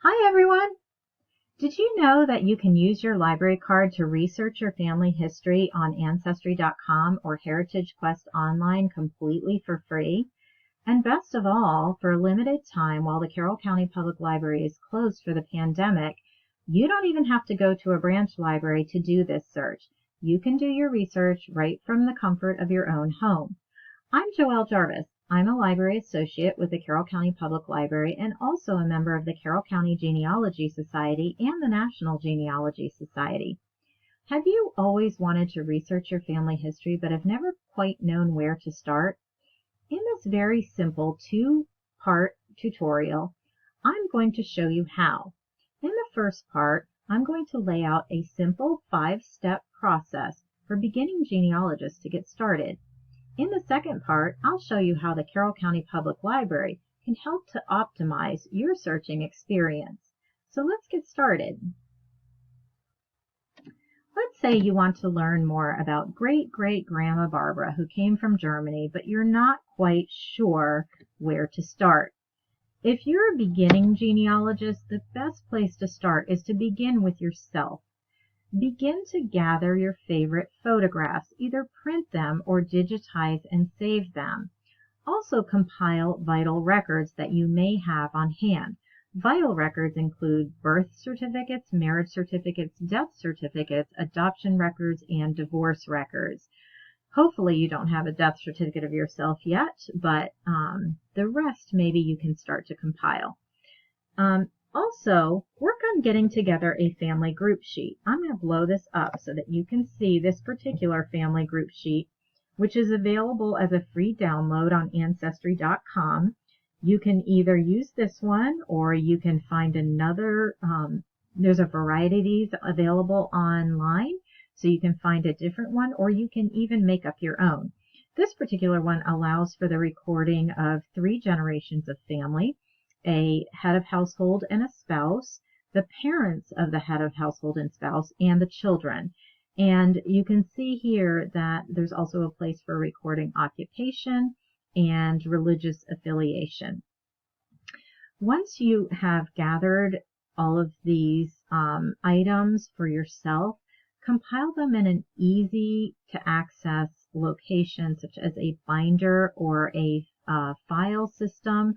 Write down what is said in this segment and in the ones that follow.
Hi everyone! Did you know that you can use your library card to research your family history on Ancestry.com or Heritage Quest Online completely for free? And best of all, for a limited time while the Carroll County Public Library is closed for the pandemic, you don't even have to go to a branch library to do this search. You can do your research right from the comfort of your own home. I'm Joelle Jarvis. I'm a library associate with the Carroll County Public Library and also a member of the Carroll County Genealogy Society and the National Genealogy Society. Have you always wanted to research your family history but have never quite known where to start? In this very simple two-part tutorial, I'm going to show you how. In the first part, I'm going to lay out a simple 5-step process for beginning genealogists to get started. In the second part, I'll show you how the Carroll County Public Library can help to optimize your searching experience. So let's get started. Let's say you want to learn more about great-great-grandma Barbara who came from Germany, but you're not quite sure where to start. If you're a beginning genealogist, the best place to start is to begin with yourself. Begin to gather your favorite photographs. Either print them or digitize and save them. Also compile vital records that you may have on hand. Vital records include birth certificates, marriage certificates, death certificates, adoption records, and divorce records. Hopefully you don't have a death certificate of yourself yet, but the rest maybe you can start to compile. Also, work on getting together a family group sheet. I'm going to blow this up so that you can see this particular family group sheet, which is available as a free download on Ancestry.com. You can either use this one or you can find another. There's a variety of these available online, so you can find a different one or you can even make up your own. This particular one allows for the recording of 3 generations of family, a head of household and a spouse, the parents of the head of household and spouse, and the children. And you can see here that there's also a place for recording occupation and religious affiliation. Once you have gathered all of these items for yourself, compile them in an easy to access location such as a binder or a file system.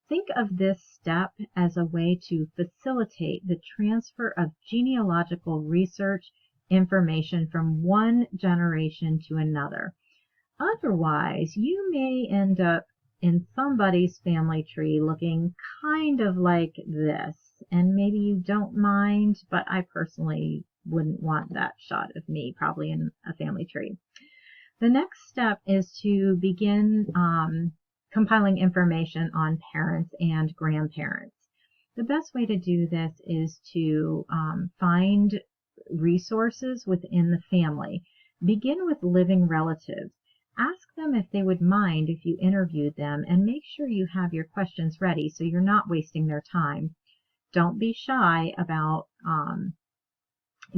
Think of this step as a way to facilitate the transfer of genealogical research information from one generation to another. Otherwise, you may end up in somebody's family tree looking kind of like this, and maybe you don't mind, but I personally wouldn't want that shot of me probably in a family tree. The next step is to begin compiling information on parents and grandparents. The best way to do this is to find resources within the family. Begin with living relatives. Ask them if they would mind if you interviewed them, and make sure you have your questions ready so you're not wasting their time. Don't be shy about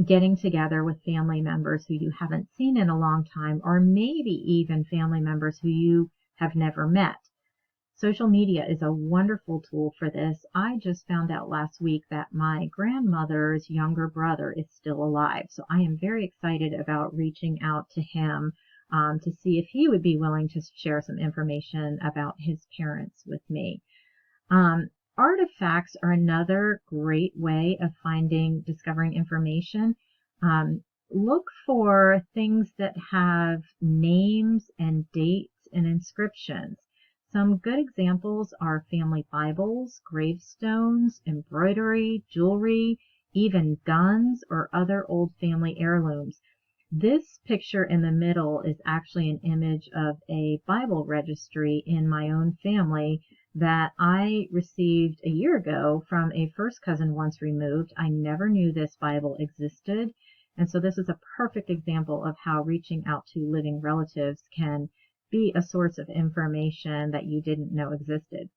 getting together with family members who you haven't seen in a long time, or maybe even family members who you have never met. Social media is a wonderful tool for this. I just found out last week that my grandmother's younger brother is still alive, so I am very excited about reaching out to him to see if he would be willing to share some information about his parents with me. Artifacts are another great way of discovering information. Look for things that have names and dates and inscriptions. Some good examples are family Bibles, gravestones, embroidery, jewelry, even guns or other old family heirlooms. This picture in the middle is actually an image of a Bible registry in my own family that I received a year ago from a first cousin once removed. I never knew this Bible existed, and so this is a perfect example of how reaching out to living relatives can be a source of information that you didn't know existed.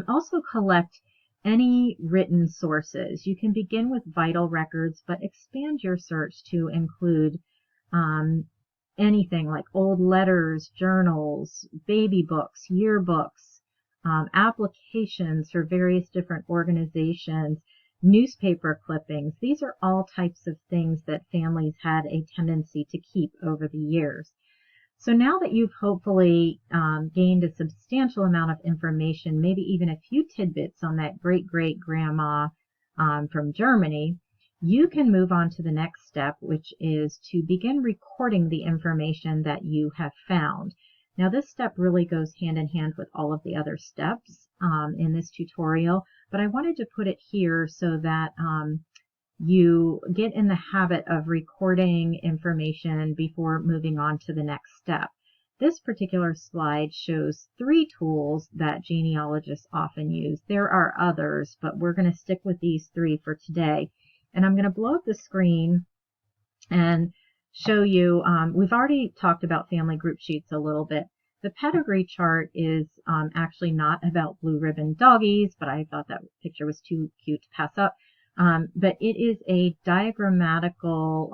Also collect any written sources. You can begin with vital records, but expand your search to include anything like old letters, journals, baby books, yearbooks, applications for various different organizations, newspaper clippings. These are all types of things that families had a tendency to keep over the years. So now that you've hopefully gained a substantial amount of information, maybe even a few tidbits on that great-great-grandma from Germany, you can move on to the next step, which is to begin recording the information that you have found. Now, this step really goes hand in hand with all of the other steps in this tutorial, but I wanted to put it here so that you get in the habit of recording information before moving on to the next step. This particular slide shows 3 tools that genealogists often use. There are others, but we're going to stick with these 3 for today. And I'm going to blow up the screen and show you, we've already talked about family group sheets a little bit. The pedigree chart is actually not about blue ribbon doggies, but I thought that picture was too cute to pass up. But it is a diagrammatical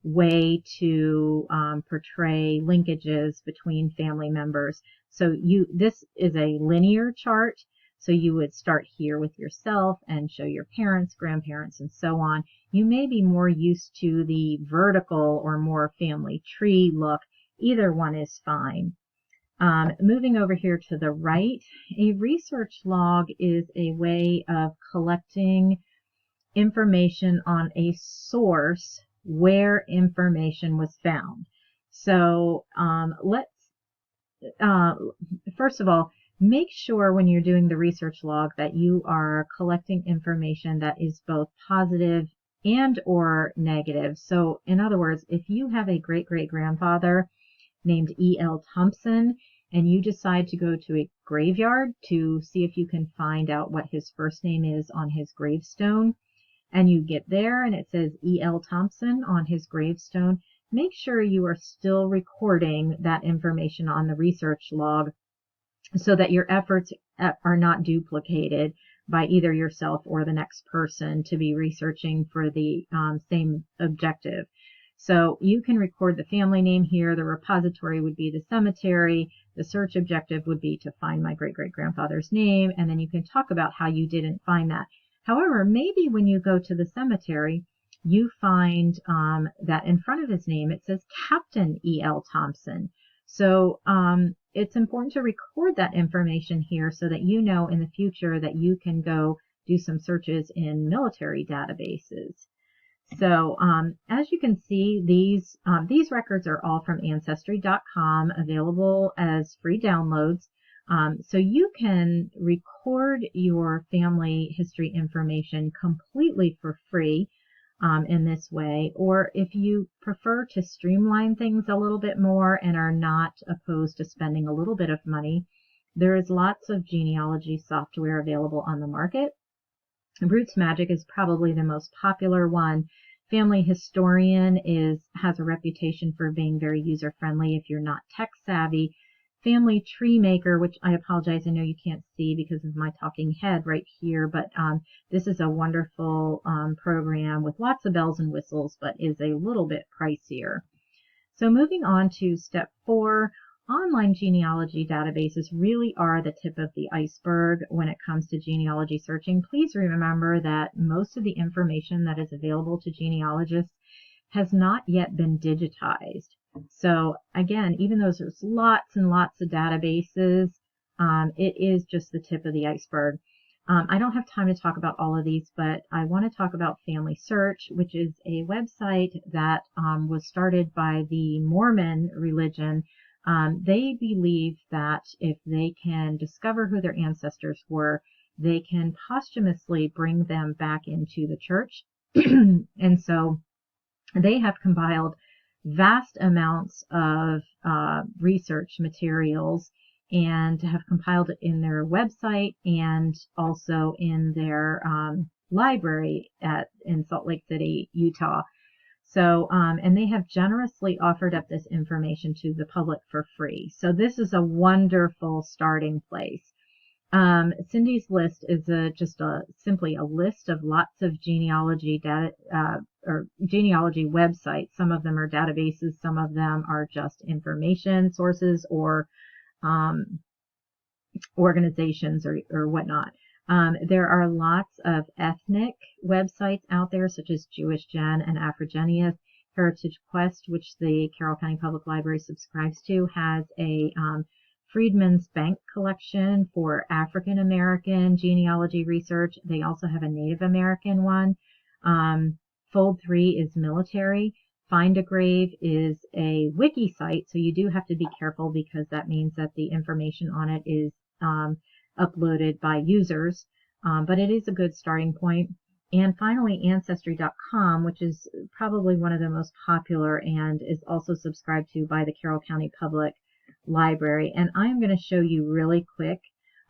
way to portray linkages between family members. So this is a linear chart. So you would start here with yourself and show your parents, grandparents, and so on. You may be more used to the vertical or more family tree look. Either one is fine. Moving over here to the right, a research log is a way of collecting information on a source where information was found. So first of all, make sure when you're doing the research log that you are collecting information that is both positive and or negative. So in other words, if you have a great-great-grandfather named E.L. Thompson and you decide to go to a graveyard to see if you can find out what his first name is on his gravestone, and you get there and it says E.L. Thompson on his gravestone, make sure you are still recording that information on the research log so that your efforts are not duplicated by either yourself or the next person to be researching for the same objective. So you can record the family name here. The repository would be the cemetery. The search objective would be to find my great-great-grandfather's name, and then you can talk about how you didn't find that. However, maybe when you go to the cemetery, you find that in front of his name it says Captain E.L. Thompson. So it's important to record that information here so that you know in the future that you can go do some searches in military databases. So as you can see, these records are all from Ancestry.com, available as free downloads. So you can record your family history information completely for free in this way, or if you prefer to streamline things a little bit more and are not opposed to spending a little bit of money, there is lots of genealogy software available on the market. Roots Magic is probably the most popular one. Family Historian has a reputation for being very user-friendly if you're not tech-savvy. Family Tree Maker, which I apologize, I know you can't see because of my talking head right here, but this is a wonderful program with lots of bells and whistles, but is a little bit pricier. So moving on to step 4, online genealogy databases really are the tip of the iceberg when it comes to genealogy searching. Please remember that most of the information that is available to genealogists has not yet been digitized. So again, even though there's lots and lots of databases, it is just the tip of the iceberg. I don't have time to talk about all of these, but I want to talk about Family Search, which is a website that was started by the Mormon religion. They believe that if they can discover who their ancestors were, they can posthumously bring them back into the church. And so they have compiled vast amounts of research materials and have compiled it in their website and also in their library in Salt Lake City, Utah. So, and they have generously offered up this information to the public for free. So this is a wonderful starting place. Cindy's list is simply a list of lots of genealogy data, or genealogy websites. Some of them are databases, some of them are just information sources or organizations or whatnot. There are lots of ethnic websites out there, such as Jewish Gen and Afrogenius. Heritage Quest, which the Carroll County Public Library subscribes to, has a Freedmen's Bank collection for African American genealogy research. They also have a Native American one. Fold 3 is military. Find a Grave is a wiki site, so you do have to be careful because that means that the information on it is uploaded by users, but it is a good starting point. And finally, Ancestry.com, which is probably one of the most popular and is also subscribed to by the Carroll County Public Library. And I'm going to show you really quick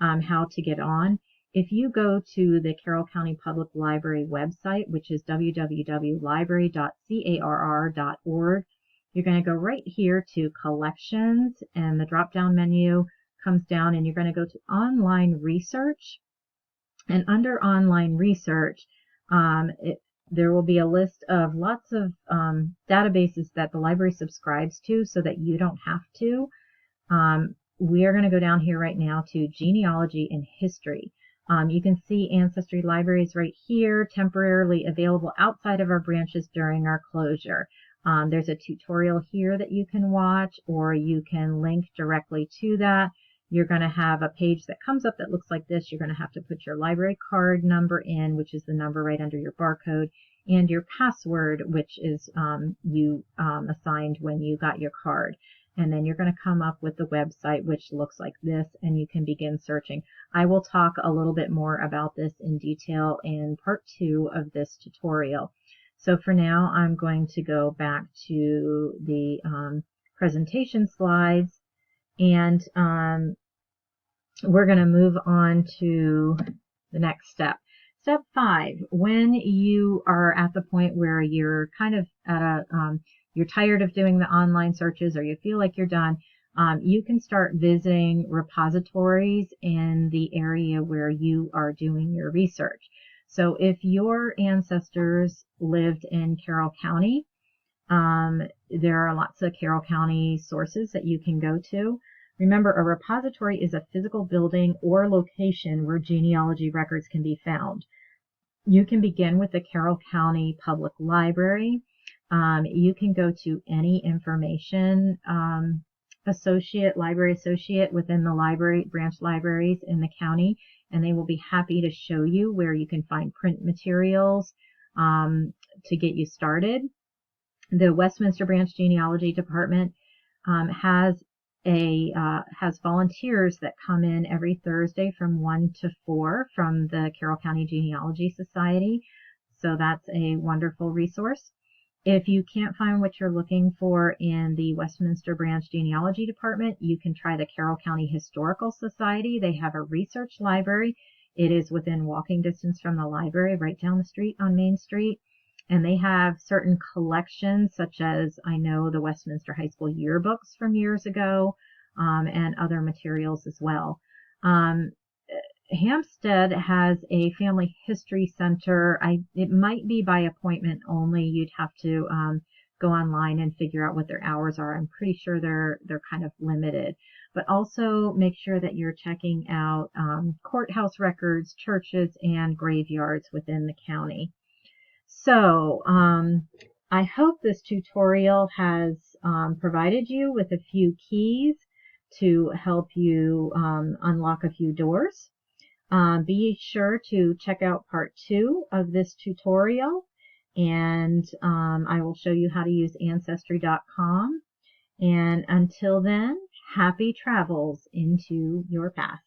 how to get on. If you go to the Carroll County Public Library website, which is www.library.carr.org, you're going to go right here to Collections, and the drop-down menu comes down, and you're going to go to Online Research. And under Online Research, there will be a list of lots of databases that the library subscribes to so that you don't have to. We are going to go down here right now to Genealogy and History. You can see Ancestry Libraries right here, temporarily available outside of our branches during our closure. There's a tutorial here that you can watch, or you can link directly to that. You're going to have a page that comes up that looks like this. You're going to have to put your library card number in, which is the number right under your barcode, and your password, which is you assigned when you got your card. And then you're going to come up with the website, which looks like this, and you can begin searching. I will talk a little bit more about this in detail in part 2 of this tutorial. So for now, I'm going to go back to the presentation slides, and we're going to move on to the next step. Step 5, when you are at the point where you're kind of at a you're tired of doing the online searches, or you feel like you're done, you can start visiting repositories in the area where you are doing your research. So if your ancestors lived in Carroll County, there are lots of Carroll County sources that you can go to. Remember, a repository is a physical building or location where genealogy records can be found. You can begin with the Carroll County Public Library. You can go to any information library associate within the library, branch libraries in the county, and they will be happy to show you where you can find print materials to get you started. The Westminster Branch Genealogy Department has volunteers that come in every Thursday from 1 to 4 from the Carroll County Genealogy Society. So that's a wonderful resource. If you can't find what you're looking for in the Westminster Branch Genealogy Department, you can try the Carroll County Historical Society. They have a research library. It is within walking distance from the library, right down the street on Main Street. And they have certain collections, such as, I know, the Westminster High School yearbooks from years ago, and other materials as well. Hampstead has a family history center. It might be by appointment only. You'd have to go online and figure out what their hours are. I'm pretty sure they're kind of limited. But also make sure that you're checking out courthouse records, churches, and graveyards within the county. So I hope this tutorial has provided you with a few keys to help you unlock a few doors. Be sure to check out part 2 of this tutorial, and I will show you how to use Ancestry.com. And until then, happy travels into your past.